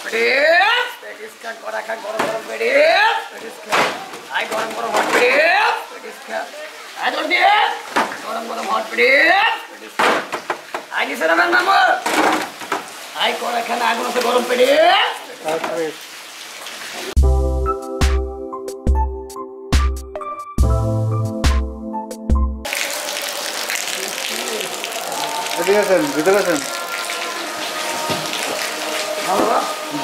Patties খা কড়া খা গরম গরম পেটিস খা আই গরম গরম হট পেটিস খা আই দৌড় দিয়ে গরম গরম হট পেটিস খা আই দিছে না মামু আই কড়া খানা আগুন আছে গরম পেটিস এদিকে আছেন ভিতরে আছেন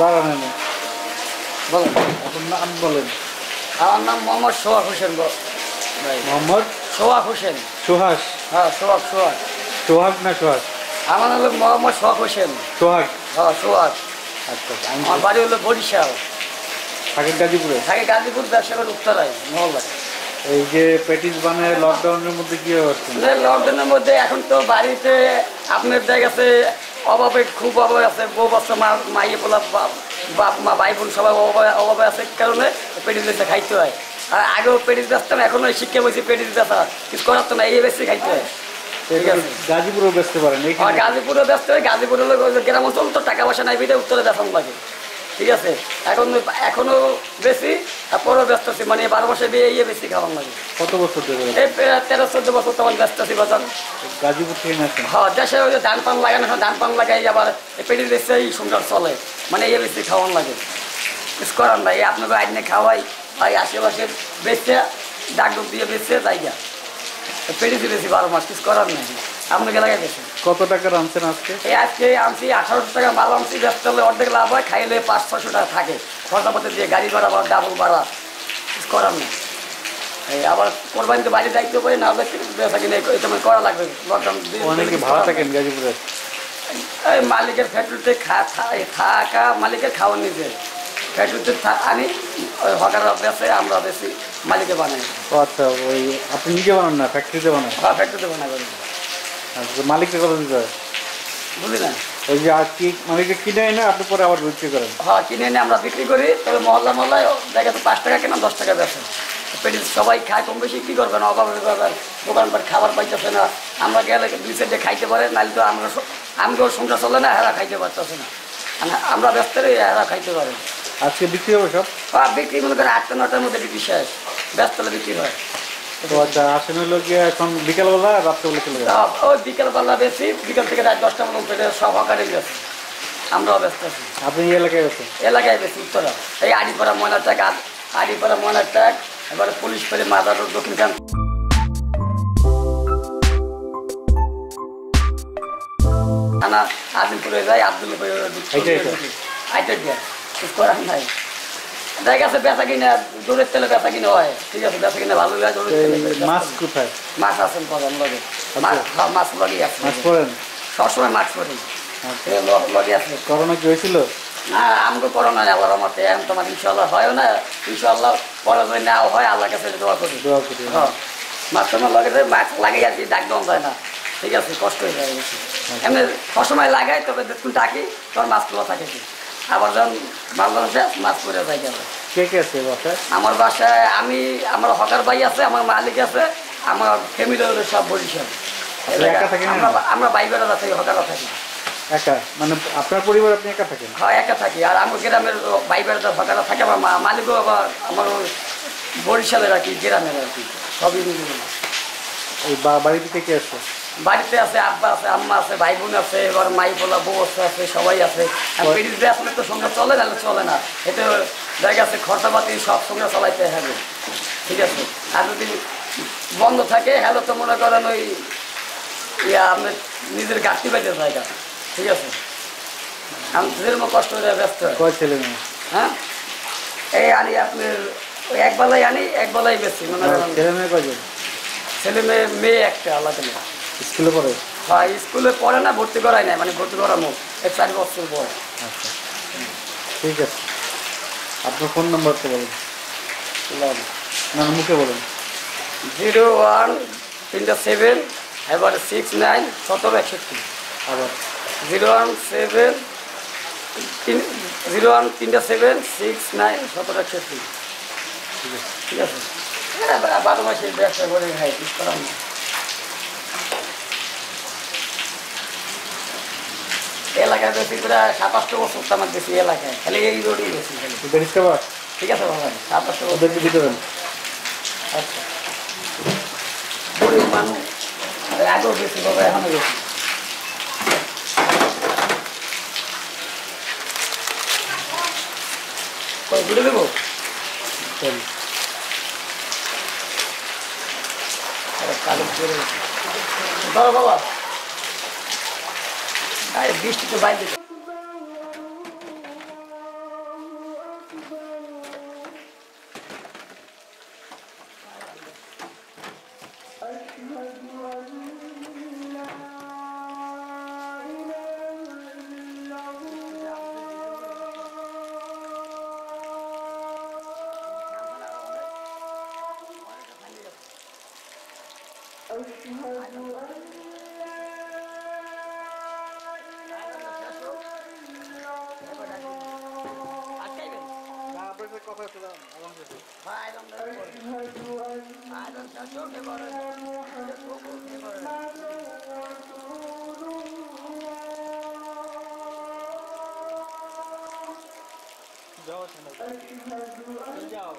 দাঁড়ান বলেন আপনার নাম বলেন আমার নাম মোহাম্মদ সোহাগ হোসেন মোহাম্মদ সোহাগ হোসেন সুহাস হ্যাঁ সোহাগ সোহাগ সোহাগ না সোহাগ আমার নাম হলো মোহাম্মদ সোহাগ হোসেন সোহাগ হ্যাঁ সোহাগ আচ্ছা আমার বাড়ি হলো বরিশাল থাকেন গাজীপুরে থাকে গাজীপুর ব্যবসা করে উত্তরায় মহল্লায় এই যে পেটিস বানায় লকডাউনের মধ্যে কি হচ্ছে লকডাউনের মধ্যে এখন তো বাড়িতে আপনার জায়গাতে অভাবে খুব অভাবে আছে বউ বাচ্চা মাইয়ে পোলা বাপ মা ভাই বোন সবাই অভাবে আছে কারণে পেটিস বেঁচে খাইতে হয় আর আগেও পেটিস বেচতাম এখনো শিক্ষা বলছি পেটিস বেচা কিছু করার তো না এই বেশি খাইতে হয় ঠিক আছে গাজীপুরেও বেচতে পারেন গাজীপুরেও ব্যস্ত হয় গাজীপুর হলো গ্রাম অঞ্চল তো টাকা পয়সা নাই বিধে উত্তরে বেতন লাগে ঠিক আছে এখনো বেশি তারপরেও ব্যস্ত আছি মানে 12 মাসে বিয়ে ইয়ে বেশি খাওয়ান লাগে কত বছর ধরে এই 13-14 বছর তখন ব্যস্ত আছি বাজার গাজীপুর থেকে আসেন হ্যাঁ দেশে ওই যে ধান পান লাগানো ধান পান লাগাই আবার এই পেটিস বেশি এই সংসার চলে মানে ইয়ে বেশি খাওয়ান লাগে কিছু করার নাই আপনাকে আইনে খাওয়াই ভাই আশেপাশে বেচছে ডাক ডুক দিয়ে বেচছে জায়গা পেটিস বেশি 12 মাস কিছু করার নাই আপনাকে লাগাই গেছে কত টাকা আনছেন আজকে এই আজকে আনছি 1800 টাকা মাল আনছি ব্যস্ত হলে অর্ধেক লাভ হয় খাইলে 500-600 টাকা থাকে খরচাপাতি দিয়ে গাড়ি ভাড়া বা ডাবল ভাড়া কিছু করার নেই এই আবার কোরবানিতে বাইরে দায়িত্ব করে না হলে বেচা কিনে এটা করা লাগবে লকডাউন অনেকে ভাড়া থাকেন গাজীপুরে এই মালিকের ফ্যাক্টরিতে থাকা মালিকের খাওয়া নিজে ফ্যাক্টরিতে আনি ওই হকাররা বেচে আমরা বেশি মালিকে বানাই আচ্ছা ওই আপনি নিজে বানান না ফ্যাক্টরিতে বানান হ্যাঁ ফ্যাক্টরিতে বানাই আচ্ছা মালিককে কত দিতে হয় বুঝলি না ওই যে আর কি মালিককে কিনে এনে আপনি পরে আবার বিক্রি করেন হ্যাঁ কিনে এনে আমরা বিক্রি করি তবে মহল্লায় দেখা যাচ্ছে 5 টাকা কেনা 10 টাকা বেচে পেটিস সবাই খায় কম বেশি কী করবে না অভাবে দোকানপাট খাবার পাইতেছে না আমরা গেলে 2 সাইডে খাইতে পারে নাহলে তো আমরাও সংসার চলে না হেরা খাইতে পারতেছে না আমরা ব্যস্ত রই হেরা খাইতে পারে আজকে বিক্রি হবে সব হ্যাঁ বিক্রি মনে করেন 8টা-9টার মধ্যে বিক্রি শেষ ব্যস্ত হলে বিক্রি হয় তো আচ্ছা আসেন হলো গিয়ে এখন বিকালবেলা রাত্রেবেলা চলে যাবে ওই বিকেলবেলা বেশি বিকেল থেকে রাত 10টা পর্যন্ত সব হকারে গেছে আমরাও ব্যস্ত আছি আপনি এই এলাকায় গেছেন এলাকায় বেশি উত্তরা এই আড়িপাড়া ময়নার ট্যাগ আড়িপাড়া ময়নার ট্যাগ এবারে পুলিশ ফেলে মাদার দক্ষিণখান থানা আদিলপুরে যাই আব্দুল্লাপুরে আইটা দিয়া কিছু করার নাই জায়গা আছে বেচা কিনা দূরের তেলে বেচা কিনা হয় ঠিক আছে বেচা কিনা ভালো লাগে মাছ কোথায় মাছ আছেন পরেন লগে মাছ লগেই আছে মাছ পড়েন সবসময় মাছ পড়ি লগে আছে করোনা কি হয়েছিল না আমাকে করোনা নেই আল্লাহর রহমতে এখন তোমার ইনশাআল্লাহ হয় না ইনশাআল্লাহ পরে যদি নেওয়া হয় আল্লাহ কাছে দোয়া করি হ্যাঁ মাছ তোমার লগে মাছ লাগিয়ে যাচ্ছি ডাক দেওয়া যায় না ঠিক আছে কষ্ট হয়ে যায় বেশি এমনি সবসময় লাগাই তবে দেখুন ডাকি তোমার মাছ তোলা থাকে কি আবার যখন বাংলাদেশে মাছ পড়ে যায় কেন কে কে আছে বাসায় আমার বাসায় আমার হকার ভাই আছে আমার মালিক আছে আমার ফ্যামিলি হলো সব বরিশাল আমরা ভাই বেড়া থাকি হকাররা থাকি একা মানে আপনার পরিবার আপনি একা থাকেন হ্যাঁ একা থাকি আর আমার গ্রামের ভাই বেড়া হকাররা থাকে আমার মালিকও আবার আমার বরিশালের আর কি গ্রামের আর কি সবই মিলে এই বাড়িতে কে কে আছে বাড়িতে আছে আব্বা আছে আম্মা আছে ভাই বোন আছে এবার মাই বলা বউ আছে সবাই আছে পেটিস আসলে তো সঙ্গে চলে নাহলে চলে না এতে জায়গা আছে খরচাপাতি সব সঙ্গে চালাইতে হবে ঠিক আছে আর যদি বন্ধ থাকে হ্যালো তো মনে করেন ওই আপনার নিজের ঘাটতি পাইতে জায়গা ঠিক আছে আমি যেরকম কষ্ট করে ব্যস্ত কয় ছেলে মেয়ে হ্যাঁ এই আনি আপনার ওই একবেলাই আনি একবেলাই বেশি মনে করেন ছেলে মেয়ে কয়জন ছেলে মেয়ে একটা আলাদা স্কুলে পড়ে হ্যাঁ স্কুলে পড়ে না ভর্তি করাই নাই মানে ভর্তি করানো 4 বছর পর আচ্ছা ঠিক আছে আপনার ফোন নাম্বারটা বলুন না মুখে বলুন 0-1-3-7 এবার 6-9-17-61 আবার 0-1-3-7-6-9-17-61 ঠিক আছে 12 মাসের ব্যবসা করে খাই কিছু করার না এলাকায় বেশি করে 7-8 বছর তো আমার বেশি এলাকায় খালি এই রোডই বেশি খালি। ডিসকাভার ঠিক আছে বাবা 7-8 বছর ওদেরকে দিতে দেন। আচ্ছা গরিব মানুষ আগেও বেশি বাবা এখনো বেশি ঘুরে দেবো চল। কালো করে ধরো বাবা বৃষ্টি তো বাইরে যাও যাও